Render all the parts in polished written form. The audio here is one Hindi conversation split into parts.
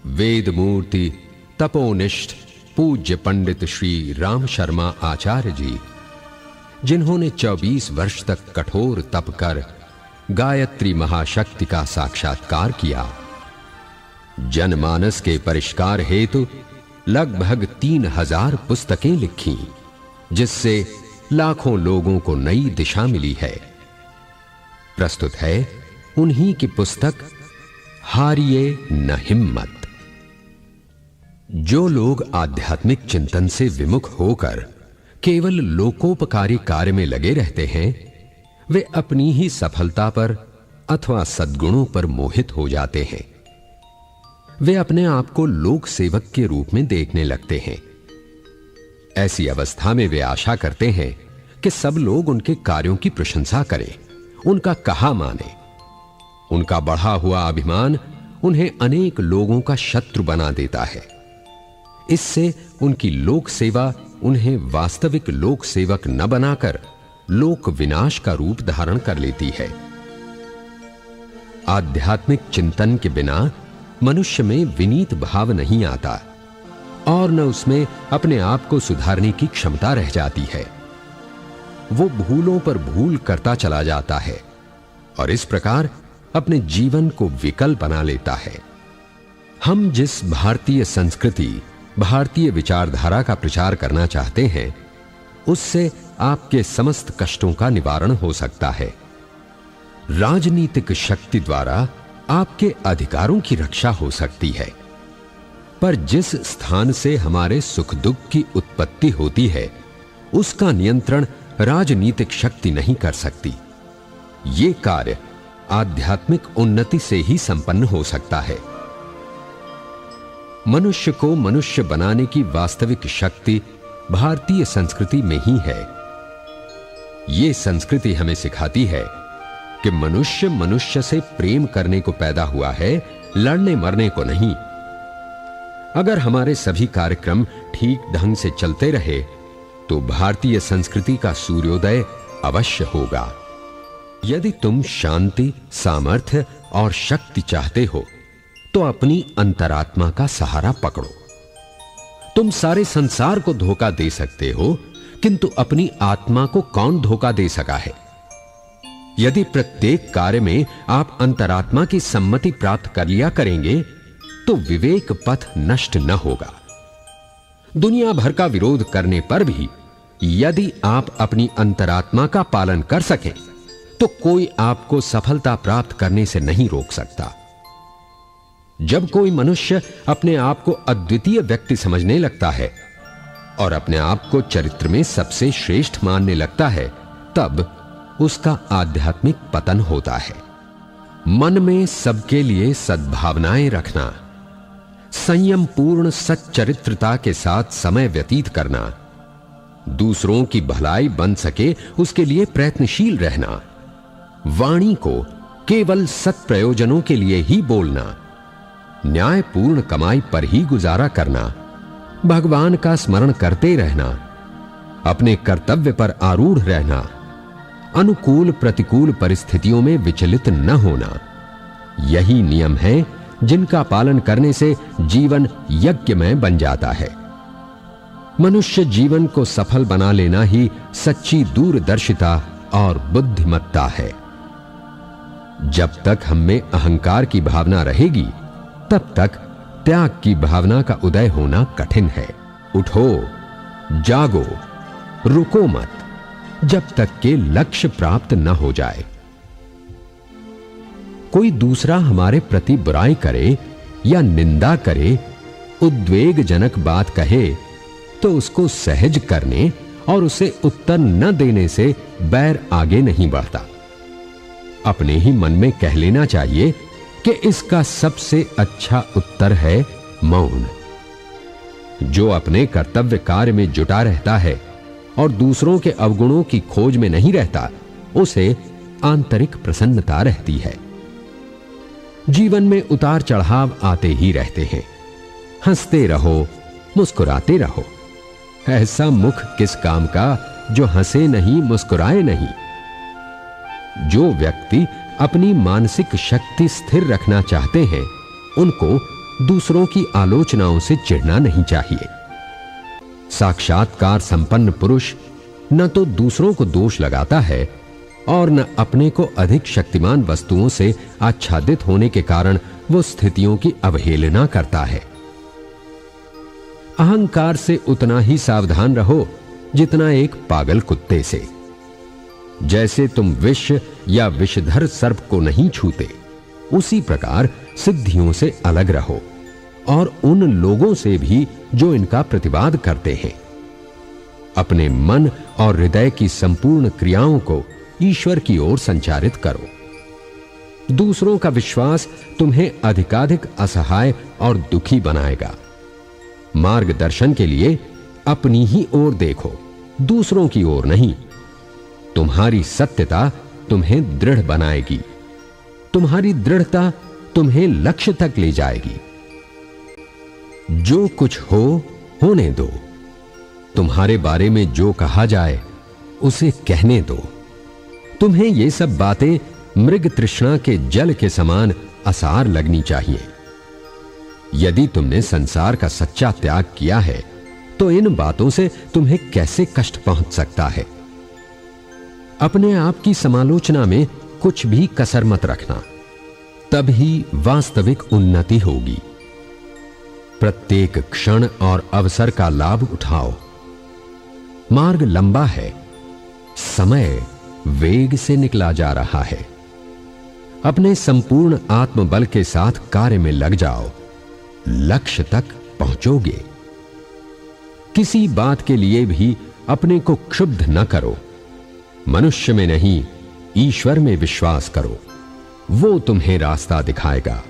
वेद मूर्ति तपोनिष्ठ पूज्य पंडित श्री राम शर्मा आचार्य जी, जिन्होंने 24 वर्ष तक कठोर तप कर गायत्री महाशक्ति का साक्षात्कार किया, जनमानस के परिष्कार हेतु लगभग 3000 पुस्तकें लिखी, जिससे लाखों लोगों को नई दिशा मिली है। प्रस्तुत है उन्हीं की पुस्तक हारिए न हिम्मत। जो लोग आध्यात्मिक चिंतन से विमुख होकर केवल लोकोपकारी कार्य में लगे रहते हैं, वे अपनी ही सफलता पर अथवा सद्गुणों पर मोहित हो जाते हैं। वे अपने आप को लोक सेवक के रूप में देखने लगते हैं। ऐसी अवस्था में वे आशा करते हैं कि सब लोग उनके कार्यों की प्रशंसा करें, उनका कहा माने। उनका बढ़ा हुआ अभिमान उन्हें अनेक लोगों का शत्रु बना देता है। इससे उनकी लोक सेवा उन्हें वास्तविक लोक सेवक न बनाकर लोक विनाश का रूप धारण कर लेती है। आध्यात्मिक चिंतन के बिना मनुष्य में विनीत भाव नहीं आता और न उसमें अपने आप को सुधारने की क्षमता रह जाती है। वो भूलों पर भूल करता चला जाता है और इस प्रकार अपने जीवन को विकल बना लेता है। हम जिस भारतीय संस्कृति, भारतीय विचारधारा का प्रचार करना चाहते हैं, उससे आपके समस्त कष्टों का निवारण हो सकता है। राजनीतिक शक्ति द्वारा आपके अधिकारों की रक्षा हो सकती है, पर जिस स्थान से हमारे सुख दुख की उत्पत्ति होती है, उसका नियंत्रण राजनीतिक शक्ति नहीं कर सकती। ये कार्य आध्यात्मिक उन्नति से ही संपन्न हो सकता है। मनुष्य को मनुष्य बनाने की वास्तविक शक्ति भारतीय संस्कृति में ही है। ये संस्कृति हमें सिखाती है कि मनुष्य मनुष्य से प्रेम करने को पैदा हुआ है, लड़ने मरने को नहीं। अगर हमारे सभी कार्यक्रम ठीक ढंग से चलते रहे तो भारतीय संस्कृति का सूर्योदय अवश्य होगा। यदि तुम शांति, सामर्थ्य और शक्ति चाहते हो तो अपनी अंतरात्मा का सहारा पकड़ो। तुम सारे संसार को धोखा दे सकते हो, किंतु अपनी आत्मा को कौन धोखा दे सका है? यदि प्रत्येक कार्य में आप अंतरात्मा की सम्मति प्राप्त कर लिया करेंगे तो विवेक पथ नष्ट न होगा। दुनिया भर का विरोध करने पर भी यदि आप अपनी अंतरात्मा का पालन कर सकें तो कोई आपको सफलता प्राप्त करने से नहीं रोक सकता। जब कोई मनुष्य अपने आप को अद्वितीय व्यक्ति समझने लगता है और अपने आप को चरित्र में सबसे श्रेष्ठ मानने लगता है, तब उसका आध्यात्मिक पतन होता है। मन में सबके लिए सद्भावनाएं रखना, संयम पूर्ण सच्चरित्रता के साथ समय व्यतीत करना, दूसरों की भलाई बन सके उसके लिए प्रयत्नशील रहना, वाणी को केवल सत्प्रयोजनों के लिए ही बोलना, न्यायपूर्ण कमाई पर ही गुजारा करना, भगवान का स्मरण करते रहना, अपने कर्तव्य पर आरूढ़ रहना, अनुकूल प्रतिकूल परिस्थितियों में विचलित न होना, यही नियम है जिनका पालन करने से जीवन यज्ञमय बन जाता है। मनुष्य जीवन को सफल बना लेना ही सच्ची दूरदर्शिता और बुद्धिमत्ता है। जब तक हम में अहंकार की भावना रहेगी, तब तक त्याग की भावना का उदय होना कठिन है। उठो, जागो, रुको मत, जब तक के लक्ष्य प्राप्त न हो जाए। कोई दूसरा हमारे प्रति बुराई करे या निंदा करे, उद्वेगजनक बात कहे, तो उसको सहज करने और उसे उत्तर न देने से बैर आगे नहीं बढ़ता। अपने ही मन में कह लेना चाहिए कि इसका सबसे अच्छा उत्तर है मौन। जो अपने कर्तव्य कार्य में जुटा रहता है और दूसरों के अवगुणों की खोज में नहीं रहता, उसे आंतरिक प्रसन्नता रहती है। जीवन में उतार चढ़ाव आते ही रहते हैं। हंसते रहो, मुस्कुराते रहो। ऐसा मुख किस काम का जो हंसे नहीं, मुस्कुराए नहीं। जो व्यक्ति अपनी मानसिक शक्ति स्थिर रखना चाहते हैं, उनको दूसरों की आलोचनाओं से चिढ़ना नहीं चाहिए। साक्षात्कार संपन्न पुरुष न तो दूसरों को दोष लगाता है और न अपने को अधिक शक्तिमान वस्तुओं से आच्छादित होने के कारण वो स्थितियों की अवहेलना करता है। अहंकार से उतना ही सावधान रहो जितना एक पागल कुत्ते से। जैसे तुम विष या विषधर सर्प को नहीं छूते, उसी प्रकार सिद्धियों से अलग रहो और उन लोगों से भी जो इनका प्रतिवाद करते हैं। अपने मन और हृदय की संपूर्ण क्रियाओं को ईश्वर की ओर संचारित करो। दूसरों का विश्वास तुम्हें अधिकाधिक असहाय और दुखी बनाएगा। मार्गदर्शन के लिए अपनी ही ओर देखो, दूसरों की ओर नहीं। तुम्हारी सत्यता तुम्हें दृढ़ बनाएगी। तुम्हारी दृढ़ता तुम्हें लक्ष्य तक ले जाएगी। जो कुछ हो होने दो। तुम्हारे बारे में जो कहा जाए उसे कहने दो। तुम्हें ये सब बातें मृग तृष्णा के जल के समान असार लगनी चाहिए। यदि तुमने संसार का सच्चा त्याग किया है तो इन बातों से तुम्हें कैसे कष्ट पहुंच सकता है। अपने आप की समालोचना में कुछ भी कसर मत रखना, तभी वास्तविक उन्नति होगी। प्रत्येक क्षण और अवसर का लाभ उठाओ। मार्ग लंबा है, समय वेग से निकला जा रहा है। अपने संपूर्ण आत्मबल के साथ कार्य में लग जाओ, लक्ष्य तक पहुंचोगे। किसी बात के लिए भी अपने को क्षुब्ध न करो। मनुष्य में नहीं, ईश्वर में विश्वास करो। वो तुम्हें रास्ता दिखाएगा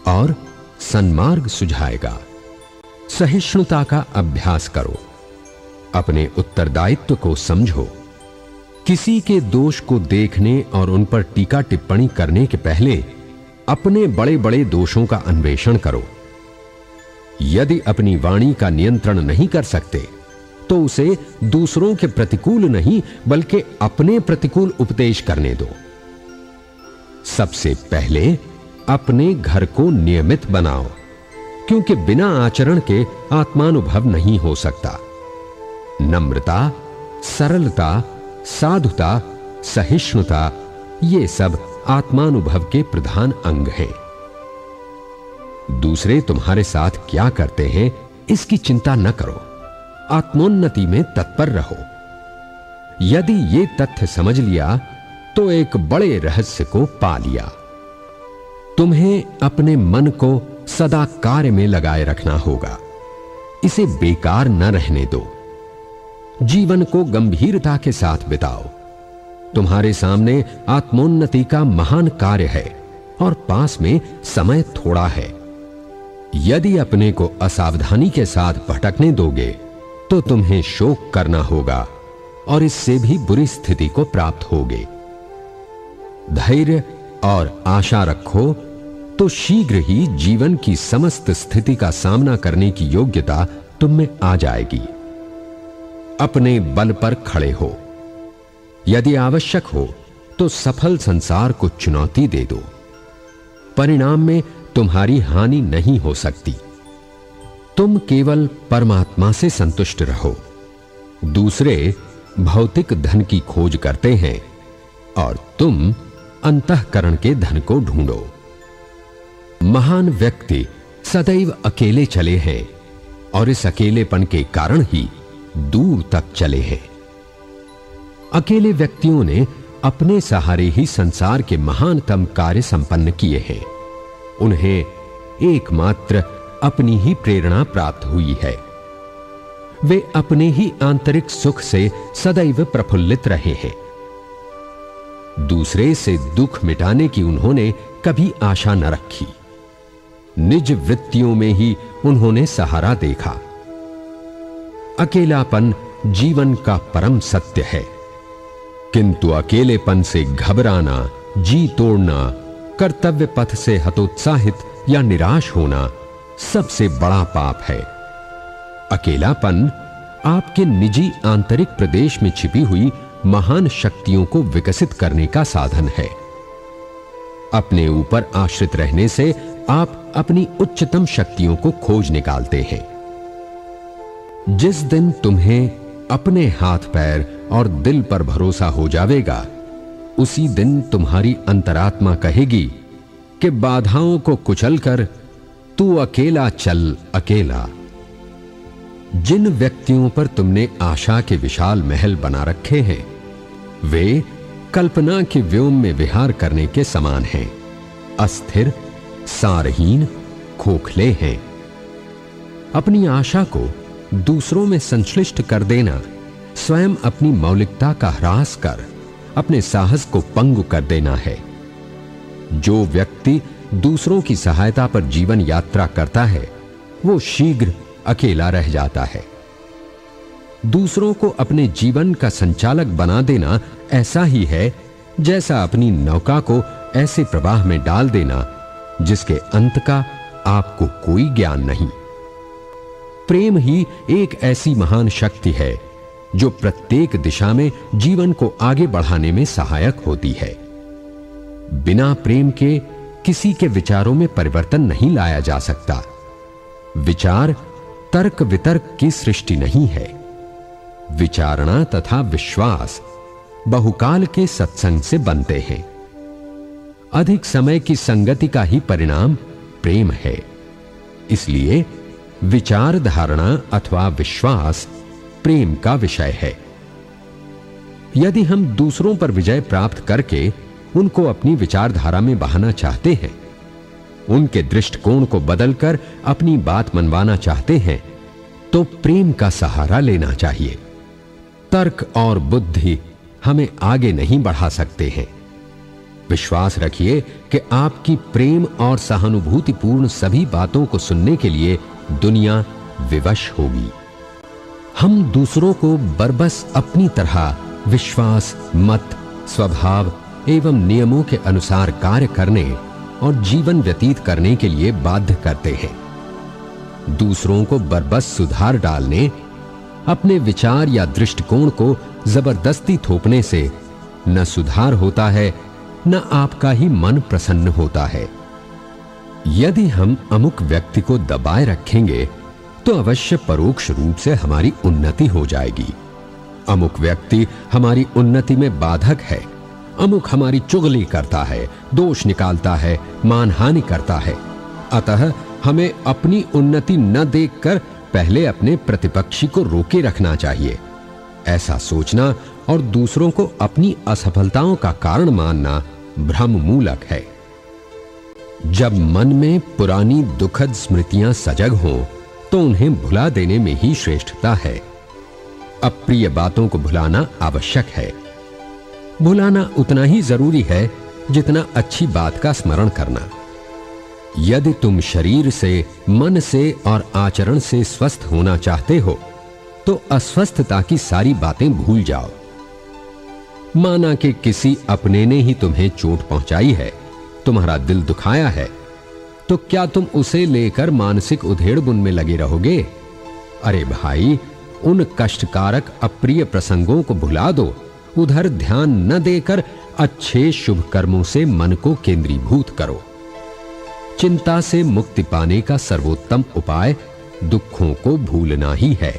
और सन्मार्ग सुझाएगा। सहिष्णुता का अभ्यास करो। अपने उत्तरदायित्व को समझो। किसी के दोष को देखने और उन पर टीका टिप्पणी करने के पहले अपने बड़े बड़े दोषों का अन्वेषण करो। यदि अपनी वाणी का नियंत्रण नहीं कर सकते तो उसे दूसरों के प्रतिकूल नहीं बल्कि अपने प्रतिकूल उपदेश करने दो। सबसे पहले अपने घर को नियमित बनाओ, क्योंकि बिना आचरण के आत्मानुभव नहीं हो सकता। नम्रता, सरलता, साधुता, सहिष्णुता, ये सब आत्मानुभव के प्रधान अंग हैं। दूसरे तुम्हारे साथ क्या करते हैं इसकी चिंता न करो, आत्मोन्नति में तत्पर रहो। यदि ये तथ्य समझ लिया तो एक बड़े रहस्य को पा लिया। तुम्हें अपने मन को सदा कार्य में लगाए रखना होगा। इसे बेकार न रहने दो। जीवन को गंभीरता के साथ बिताओ। तुम्हारे सामने आत्मोन्नति का महान कार्य है और पास में समय थोड़ा है। यदि अपने को असावधानी के साथ भटकने दोगे तो तुम्हें शोक करना होगा और इससे भी बुरी स्थिति को प्राप्त होगे। धैर्य और आशा रखो तो शीघ्र ही जीवन की समस्त स्थिति का सामना करने की योग्यता तुम में आ जाएगी। अपने बल पर खड़े हो। यदि आवश्यक हो तो सफल संसार को चुनौती दे दो। परिणाम में तुम्हारी हानि नहीं हो सकती। तुम केवल परमात्मा से संतुष्ट रहो। दूसरे भौतिक धन की खोज करते हैं और तुम अंतःकरण के धन को ढूंढो। महान व्यक्ति सदैव अकेले चले हैं और इस अकेलेपन के कारण ही दूर तक चले हैं। अकेले व्यक्तियों ने अपने सहारे ही संसार के महानतम कार्य संपन्न किए हैं। उन्हें एकमात्र अपनी ही प्रेरणा प्राप्त हुई है। वे अपने ही आंतरिक सुख से सदैव प्रफुल्लित रहे हैं। दूसरे से दुख मिटाने की उन्होंने कभी आशा न रखी। निज वृत्तियों में ही उन्होंने सहारा देखा। अकेलापन जीवन का परम सत्य है, किंतु अकेलेपन से घबराना, जी तोड़ना, कर्तव्य पथ से हतोत्साहित या निराश होना सबसे बड़ा पाप है। अकेलापन आपके निजी आंतरिक प्रदेश में छिपी हुई महान शक्तियों को विकसित करने का साधन है। अपने ऊपर आश्रित रहने से आप अपनी उच्चतम शक्तियों को खोज निकालते हैं। जिस दिन तुम्हें अपने हाथ पैर और दिल पर भरोसा हो जावेगा, उसी दिन तुम्हारी अंतरात्मा कहेगी कि बाधाओं को कुचलकर तू अकेला चल अकेला। जिन व्यक्तियों पर तुमने आशा के विशाल महल बना रखे हैं, वे कल्पना के व्योम में विहार करने के समान हैं, अस्थिर, सारहीन, खोखले हैं। अपनी आशा को दूसरों में संश्लिष्ट कर देना, स्वयं अपनी मौलिकता का ह्रास कर अपने साहस को पंगु कर देना है। जो व्यक्ति दूसरों की सहायता पर जीवन यात्रा करता है, वो शीघ्र अकेला रह जाता है। दूसरों को अपने जीवन का संचालक बना देना ऐसा ही है जैसा अपनी नौका को ऐसे प्रवाह में डाल देना जिसके अंत का आपको कोई ज्ञान नहीं। प्रेम ही एक ऐसी महान शक्ति है जो प्रत्येक दिशा में जीवन को आगे बढ़ाने में सहायक होती है। बिना प्रेम के किसी के विचारों में परिवर्तन नहीं लाया जा सकता। विचार तर्क वितर्क की सृष्टि नहीं है। विचारणा तथा विश्वास बहुकाल के सत्संग से बनते हैं। अधिक समय की संगति का ही परिणाम प्रेम है। इसलिए विचार धारणा अथवा विश्वास प्रेम का विषय है। यदि हम दूसरों पर विजय प्राप्त करके उनको अपनी विचारधारा में बहाना चाहते हैं, उनके दृष्टिकोण को बदलकर अपनी बात मनवाना चाहते हैं, तो प्रेम का सहारा लेना चाहिए। तर्क और बुद्धि हमें आगे नहीं बढ़ा सकते हैं। विश्वास रखिए कि आपकी प्रेम और सहानुभूतिपूर्ण सभी बातों को सुनने के लिए दुनिया विवश होगी। हम दूसरों को बरबस अपनी तरह विश्वास, मत, स्वभाव एवं नियमों के अनुसार कार्य करने और जीवन व्यतीत करने के लिए बाध्य करते हैं। दूसरों को बरबस सुधार डालने, अपने विचार या दृष्टिकोण को जबरदस्ती थोपने से न सुधार होता है, न आपका ही मन प्रसन्न होता है। यदि हम अमुक व्यक्ति को दबाए रखेंगे तो अवश्य परोक्ष रूप से हमारी उन्नति हो जाएगी। अमुक व्यक्ति हमारी उन्नति में बाधक है, अमुक हमारी चुगली करता है, दोष निकालता है, मानहानि करता है। अतः हमें अपनी उन्नति न देखकर पहले अपने प्रतिपक्षी को रोके रखना चाहिए। ऐसा सोचना और दूसरों को अपनी असफलताओं का कारण मानना भ्रम मूलक है। जब मन में पुरानी दुखद स्मृतियां सजग हों तो उन्हें भुला देने में ही श्रेष्ठता है। अप्रिय बातों को भुलाना आवश्यक है। भुलाना उतना ही जरूरी है जितना अच्छी बात का स्मरण करना। यदि तुम शरीर से, मन से और आचरण से स्वस्थ होना चाहते हो तो अस्वस्थता की सारी बातें भूल जाओ। माना कि किसी अपने ने ही तुम्हें चोट पहुंचाई है, तुम्हारा दिल दुखाया है, तो क्या तुम उसे लेकर मानसिक उधेड़बुन में लगे रहोगे? अरे भाई, उन कष्टकारक अप्रिय प्रसंगों को भुला दो। उधर ध्यान न देकर अच्छे शुभ कर्मों से मन को केंद्रीभूत करो। चिंता से मुक्ति पाने का सर्वोत्तम उपाय दुखों को भूलना ही है।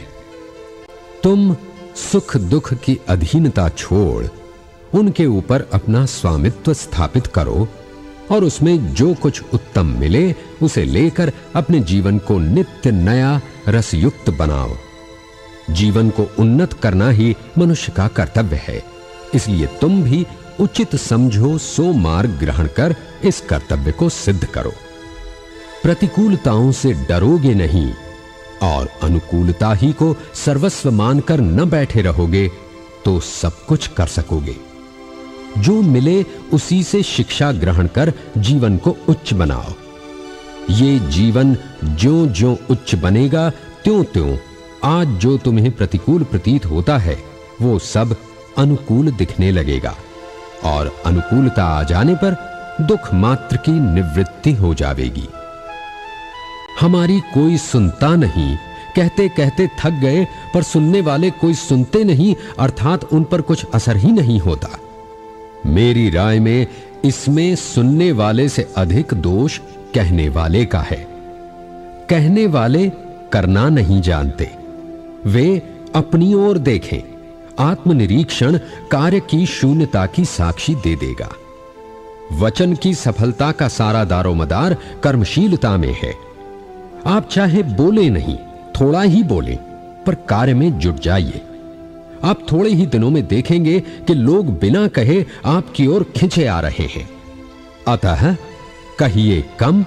तुम सुख दुख की अधीनता छोड़ उनके ऊपर अपना स्वामित्व स्थापित करो और उसमें जो कुछ उत्तम मिले उसे लेकर अपने जीवन को नित्य नया रसयुक्त बनाओ। जीवन को उन्नत करना ही मनुष्य का कर्तव्य है। इसलिए तुम भी उचित समझो सो मार्ग ग्रहण कर इस कर्तव्य को सिद्ध करो। प्रतिकूलताओं से डरोगे नहीं और अनुकूलता ही को सर्वस्व मानकर न बैठे रहोगे तो सब कुछ कर सकोगे। जो मिले उसी से शिक्षा ग्रहण कर जीवन को उच्च बनाओ। ये जीवन ज्यों ज्यों उच्च बनेगा त्यों त्यों आज जो तुम्हें प्रतिकूल प्रतीत होता है वो सब अनुकूल दिखने लगेगा और अनुकूलता आ जाने पर दुख मात्र की निवृत्ति हो जाएगी। हमारी कोई सुनता नहीं, कहते कहते थक गए, पर सुनने वाले कोई सुनते नहीं, अर्थात उन पर कुछ असर ही नहीं होता। मेरी राय में इसमें सुनने वाले से अधिक दोष कहने वाले का है। कहने वाले करना नहीं जानते, वे अपनी ओर देखें। आत्मनिरीक्षण कार्य की शून्यता की साक्षी दे देगा। वचन की सफलता का सारा दारोमदार कर्मशीलता में है। आप चाहे बोले नहीं, थोड़ा ही बोलें, पर कार्य में जुट जाइए। आप थोड़े ही दिनों में देखेंगे कि लोग बिना कहे आपकी ओर खिंचे आ रहे हैं। अतः कहिए कम,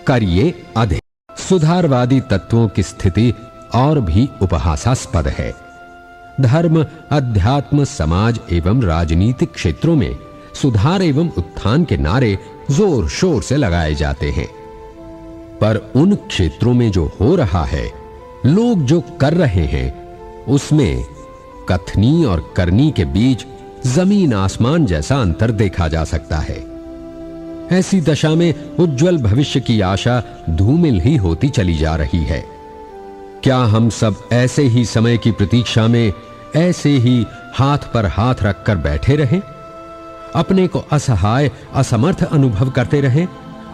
करिए अधिक। सुधारवादी तत्वों की स्थिति और भी उपहासास्पद है। धर्म, अध्यात्म, समाज एवं राजनीतिक क्षेत्रों में सुधार एवं उत्थान के नारे जोर शोर से लगाए जाते हैं, पर उन क्षेत्रों में जो हो रहा है, लोग जो कर रहे हैं, उसमें कथनी और करनी के बीच जमीन आसमान जैसा अंतर देखा जा सकता है। ऐसी दशा में उज्जवल भविष्य की आशा धूमिल ही होती चली जा रही है। क्या हम सब ऐसे ही समय की प्रतीक्षा में ऐसे ही हाथ पर हाथ रखकर बैठे रहें, अपने को असहाय, असमर्थ अनुभव करते रहें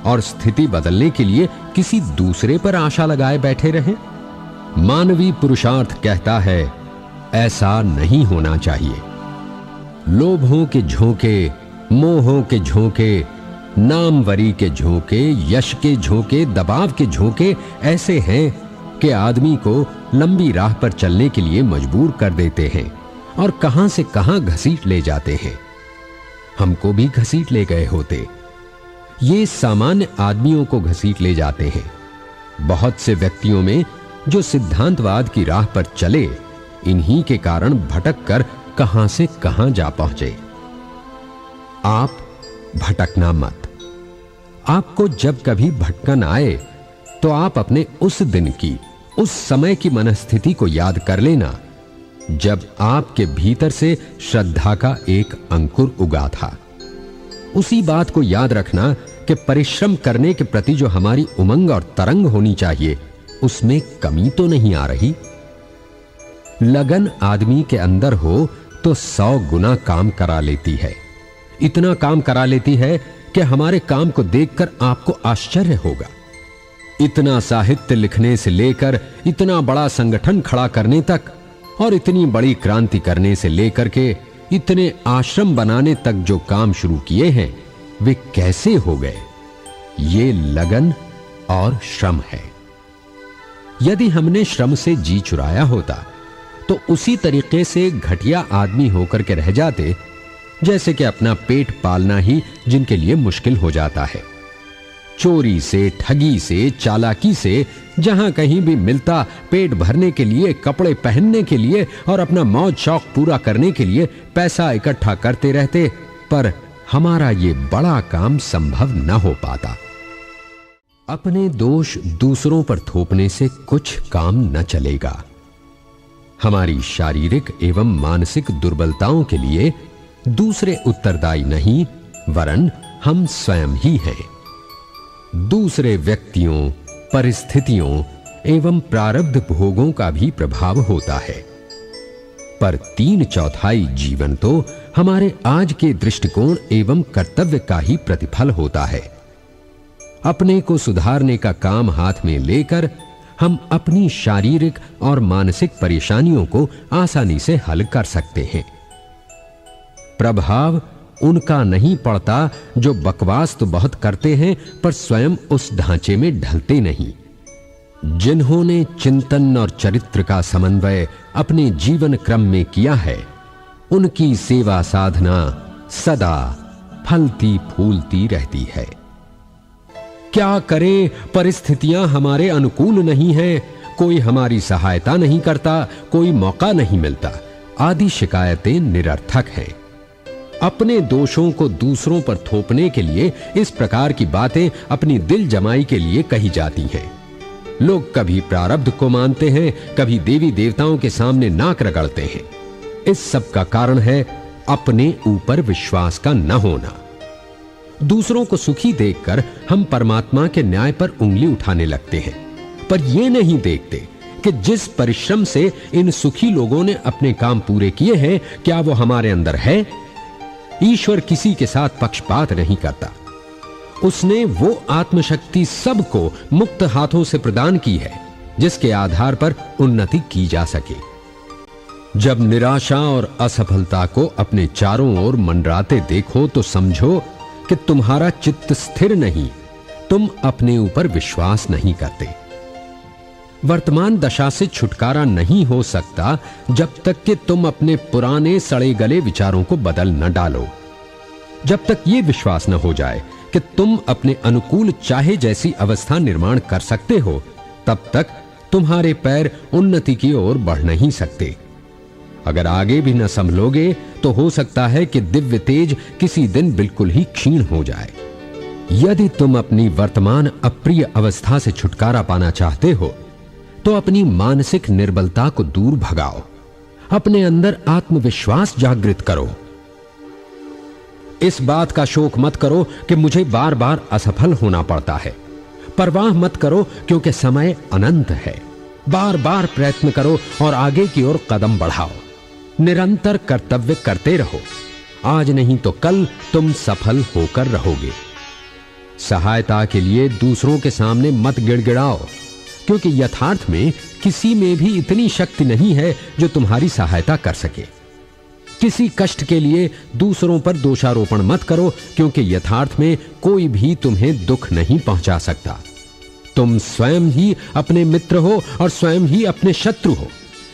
और स्थिति बदलने के लिए किसी दूसरे पर आशा लगाए बैठे रहें? मानवीय पुरुषार्थ कहता है, ऐसा नहीं होना चाहिए। लोभों के झोंके, मोहों के झोंके, नामवरी के झोंके, यश के झोंके, दबाव के झोंके ऐसे हैं कि आदमी को लंबी राह पर चलने के लिए मजबूर कर देते हैं और कहां से कहां घसीट ले जाते हैं। हमको भी घसीट ले गए होते। ये सामान्य आदमियों को घसीट ले जाते हैं। बहुत से व्यक्तियों में जो सिद्धांतवाद की राह पर चले, इन्हीं के कारण भटक कर कहां से कहां जा पहुंचे। आप भटकना मत। आपको जब कभी भटकन आए तो आप अपने उस दिन की, उस समय की मनस्थिति को याद कर लेना जब आपके भीतर से श्रद्धा का एक अंकुर उगा था। उसी बात को याद रखना कि परिश्रम करने के प्रति जो हमारी उमंग और तरंग होनी चाहिए, उसमें कमी तो नहीं आ रही। लगन आदमी के अंदर हो तो 100 गुना काम करा लेती है। इतना काम करा लेती है कि हमारे काम को देखकर आपको आश्चर्य होगा। इतना साहित्य लिखने से लेकर इतना बड़ा संगठन खड़ा करने तक और इतनी बड़ी क्रांति करने से लेकर के इतने आश्रम बनाने तक जो काम शुरू किए हैं, वे कैसे हो गए? ये लगन और श्रम है। यदि हमने श्रम से जी चुराया होता तो उसी तरीके से घटिया आदमी होकर के रह जाते जैसे कि अपना पेट पालना ही जिनके लिए मुश्किल हो जाता है। चोरी से, ठगी से, चालाकी से जहां कहीं भी मिलता पेट भरने के लिए, कपड़े पहनने के लिए और अपना मौज शौक पूरा करने के लिए पैसा इकट्ठा करते रहते, पर हमारा ये बड़ा काम संभव न हो पाता। अपने दोष दूसरों पर थोपने से कुछ काम न चलेगा। हमारी शारीरिक एवं मानसिक दुर्बलताओं के लिए दूसरे उत्तरदायी नहीं, वरन हम स्वयं ही हैं। दूसरे व्यक्तियों, परिस्थितियों एवं प्रारब्ध भोगों का भी प्रभाव होता है, पर 3/4 जीवन तो हमारे आज के दृष्टिकोण एवं कर्तव्य का ही प्रतिफल होता है। अपने को सुधारने का काम हाथ में लेकर हम अपनी शारीरिक और मानसिक परेशानियों को आसानी से हल कर सकते हैं। प्रभाव उनका नहीं पड़ता जो बकवास तो बहुत करते हैं पर स्वयं उस ढांचे में ढलते नहीं। जिन्होंने चिंतन और चरित्र का समन्वय अपने जीवन क्रम में किया है, उनकी सेवा साधना सदा फलती फूलती रहती है। क्या करें, परिस्थितियां हमारे अनुकूल नहीं हैं, कोई हमारी सहायता नहीं करता, कोई मौका नहीं मिलता, आदि शिकायतें निरर्थक हैं। अपने दोषों को दूसरों पर थोपने के लिए इस प्रकार की बातें अपनी दिल जमाई के लिए कही जाती हैं। लोग कभी प्रारब्ध को मानते हैं, कभी देवी देवताओं के सामने नाक रगड़ते हैं। इस सब का कारण है अपने ऊपर विश्वास का न होना। दूसरों को सुखी देखकर हम परमात्मा के न्याय पर उंगली उठाने लगते हैं, पर यह नहीं देखते कि जिस परिश्रम से इन सुखी लोगों ने अपने काम पूरे किए हैं, क्या वो हमारे अंदर है? ईश्वर किसी के साथ पक्षपात नहीं करता। उसने वो आत्मशक्ति सबको मुक्त हाथों से प्रदान की है जिसके आधार पर उन्नति की जा सके। जब निराशा और असफलता को अपने चारों ओर मंडराते देखो तो समझो कि तुम्हारा चित्त स्थिर नहीं, तुम अपने ऊपर विश्वास नहीं करते। वर्तमान दशा से छुटकारा नहीं हो सकता जब तक कि तुम अपने पुराने सड़े गले विचारों को बदल न डालो। जब तक यह विश्वास न हो जाए कि तुम अपने अनुकूल चाहे जैसी अवस्था निर्माण कर सकते हो, तब तक तुम्हारे पैर उन्नति की ओर बढ़ नहीं सकते। अगर आगे भी न संभलोगे तो हो सकता है कि दिव्य तेज किसी दिन बिल्कुल ही क्षीण हो जाए। यदि तुम अपनी वर्तमान अप्रिय अवस्था से छुटकारा पाना चाहते हो तो अपनी मानसिक निर्बलता को दूर भगाओ, अपने अंदर आत्मविश्वास जागृत करो। इस बात का शोक मत करो कि मुझे बार बार असफल होना पड़ता है। परवाह मत करो क्योंकि समय अनंत है। बार बार प्रयत्न करो और आगे की ओर कदम बढ़ाओ। निरंतर कर्तव्य करते रहो। आज नहीं तो कल तुम सफल होकर रहोगे। सहायता के लिए दूसरों के सामने मत गिड़गिड़ाओ, क्योंकि यथार्थ में किसी में भी इतनी शक्ति नहीं है जो तुम्हारी सहायता कर सके। किसी कष्ट के लिए दूसरों पर दोषारोपण मत करो, क्योंकि यथार्थ में कोई भी तुम्हें दुख नहीं पहुंचा सकता। तुम स्वयं ही अपने मित्र हो और स्वयं ही अपने शत्रु हो।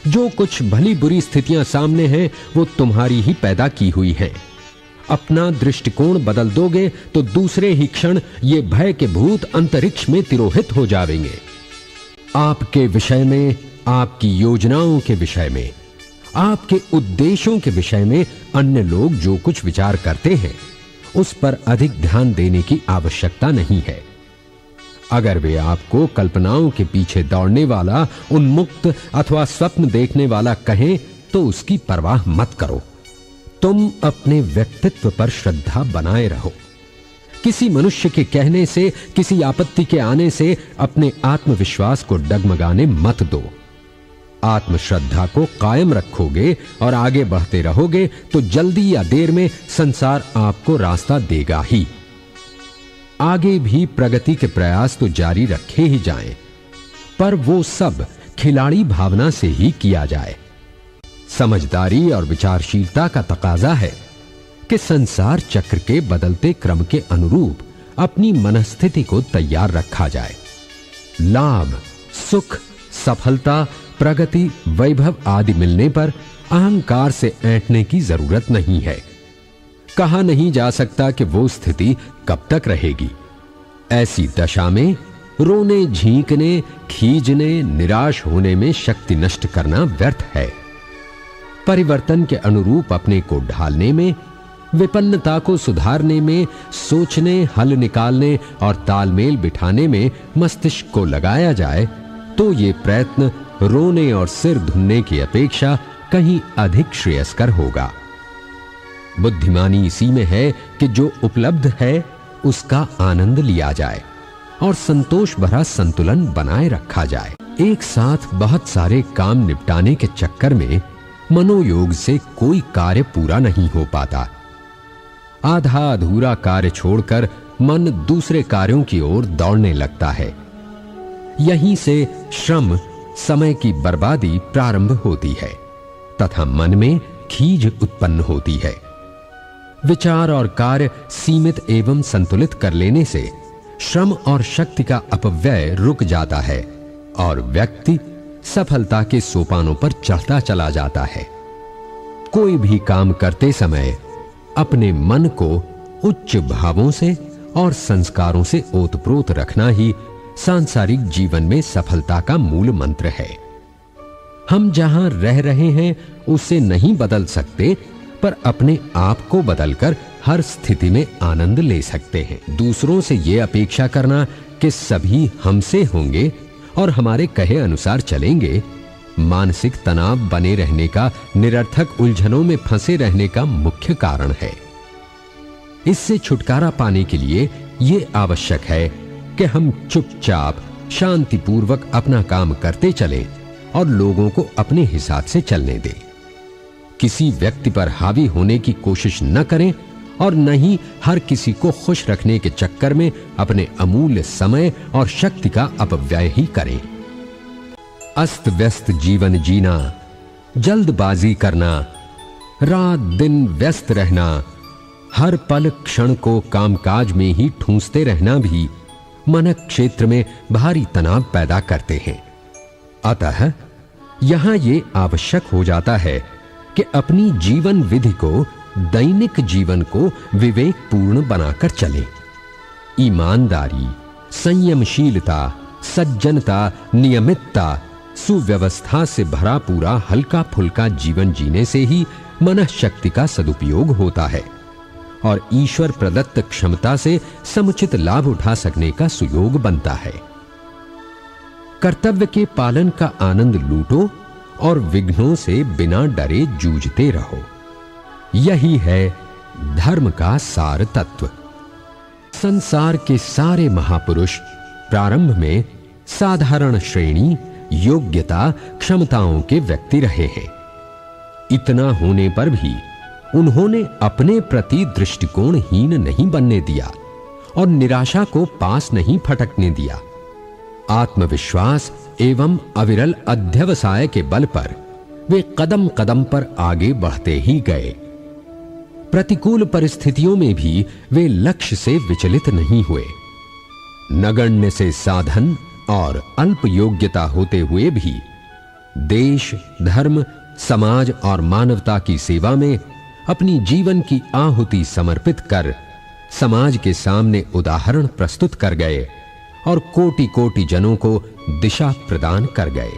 जो कुछ भली बुरी स्थितियां सामने हैं वो तुम्हारी ही पैदा की हुई हैं। अपना दृष्टिकोण बदल दोगे तो दूसरे ही क्षण ये भय के भूत अंतरिक्ष में तिरोहित हो जाएंगे। आपके विषय में, आपकी योजनाओं के विषय में, आपके उद्देश्यों के विषय में अन्य लोग जो कुछ विचार करते हैं उस पर अधिक ध्यान देने की आवश्यकता नहीं है। अगर वे आपको कल्पनाओं के पीछे दौड़ने वाला, उन्मुक्त अथवा स्वप्न देखने वाला कहें तो उसकी परवाह मत करो। तुम अपने व्यक्तित्व पर श्रद्धा बनाए रहो। किसी मनुष्य के कहने से, किसी आपत्ति के आने से अपने आत्मविश्वास को डगमगाने मत दो। आत्मश्रद्धा को कायम रखोगे और आगे बढ़ते रहोगे तो जल्दी या देर में संसार आपको रास्ता देगा ही। आगे भी प्रगति के प्रयास तो जारी रखे ही जाएं, पर वो सब खिलाड़ी भावना से ही किया जाए। समझदारी और विचारशीलता का तकाजा है कि संसार चक्र के बदलते क्रम के अनुरूप अपनी मनस्थिति को तैयार रखा जाए। लाभ, सुख, सफलता, प्रगति, वैभव आदि मिलने पर अहंकार से ऐंठने की जरूरत नहीं है। कहा नहीं जा सकता कि वो स्थिति कब तक रहेगी। ऐसी दशा में रोने, झींकने, खींचने, निराश होने में शक्ति नष्ट करना व्यर्थ है। परिवर्तन के अनुरूप अपने को ढालने में, विपन्नता को सुधारने में, सोचने, हल निकालने और तालमेल बिठाने में मस्तिष्क को लगाया जाए तो ये प्रयत्न रोने और सिर धुनने की अपेक्षा कहीं अधिक श्रेयस्कर होगा। बुद्धिमानी इसी में है कि जो उपलब्ध है उसका आनंद लिया जाए और संतोष भरा संतुलन बनाए रखा जाए। एक साथ बहुत सारे काम निपटाने के चक्कर में मनोयोग से कोई कार्य पूरा नहीं हो पाता। आधा अधूरा कार्य छोड़कर मन दूसरे कार्यों की ओर दौड़ने लगता है। यहीं से श्रम, समय की बर्बादी प्रारंभ होती है तथा मन में खीज उत्पन्न होती है। विचार और कार्य सीमित एवं संतुलित कर लेने से श्रम और शक्ति का अपव्यय रुक जाता है और व्यक्ति सफलता के सोपानों पर चढ़ता चला जाता है। कोई भी काम करते समय अपने मन को उच्च भावों से और संस्कारों से ओतप्रोत रखना ही सांसारिक जीवन में सफलता का मूल मंत्र है। हम जहां रह रहे हैं उसे नहीं बदल सकते, पर अपने आप को बदलकर हर स्थिति में आनंद ले सकते हैं। दूसरों से यह अपेक्षा करना कि सभी हमसे होंगे और हमारे कहे अनुसार चलेंगे, मानसिक तनाव बने रहने का, निरर्थक उलझनों में फंसे रहने का मुख्य कारण है। इससे छुटकारा पाने के लिए यह आवश्यक है कि हम चुपचाप शांतिपूर्वक अपना काम करते चलें और लोगों को अपने हिसाब से चलने दें। किसी व्यक्ति पर हावी होने की कोशिश न करें और न ही हर किसी को खुश रखने के चक्कर में अपने अमूल्य समय और शक्ति का अपव्यय ही करें। अस्त व्यस्त जीवन जीना, जल्दबाजी करना, रात दिन व्यस्त रहना, हर पल क्षण को कामकाज में ही ठूंसते रहना भी मन क्षेत्र में भारी तनाव पैदा करते हैं। अतः यहां ये आवश्यक हो जाता है कि अपनी जीवन विधि को, दैनिक जीवन को विवेकपूर्ण बनाकर चलें। ईमानदारी, संयमशीलता, सज्जनता, नियमितता, सुव्यवस्था से भरा पूरा हल्का फुल्का जीवन जीने से ही मनःशक्ति का सदुपयोग होता है और ईश्वर प्रदत्त क्षमता से समुचित लाभ उठा सकने का सुयोग बनता है। कर्तव्य के पालन का आनंद लूटो और विघ्नों से बिना डरे जूझते रहो। यही है धर्म का सार तत्व। संसार के सारे महापुरुष प्रारंभ में साधारण श्रेणी, योग्यता, क्षमताओं के व्यक्ति रहे हैं। इतना होने पर भी उन्होंने अपने प्रति दृष्टिकोणहीन नहीं बनने दिया और निराशा को पास नहीं फटकने दिया। आत्मविश्वास एवं अविरल अध्यवसाय के बल पर वे कदम कदम पर आगे बढ़ते ही गए। प्रतिकूल परिस्थितियों में भी वे लक्ष्य से विचलित नहीं हुए। नगण्य से साधन और अल्प योग्यता होते हुए भी देश, धर्म, समाज और मानवता की सेवा में अपनी जीवन की आहुति समर्पित कर समाज के सामने उदाहरण प्रस्तुत कर गए और कोटि कोटि जनों को दिशा प्रदान कर गए।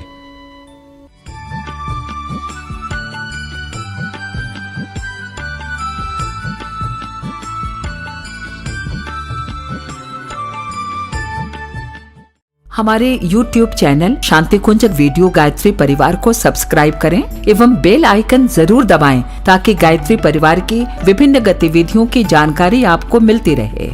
हमारे YouTube चैनल शांति कुंज वीडियो गायत्री परिवार को सब्सक्राइब करें एवं बेल आइकन जरूर दबाएं ताकि गायत्री परिवार की विभिन्न गतिविधियों की जानकारी आपको मिलती रहे।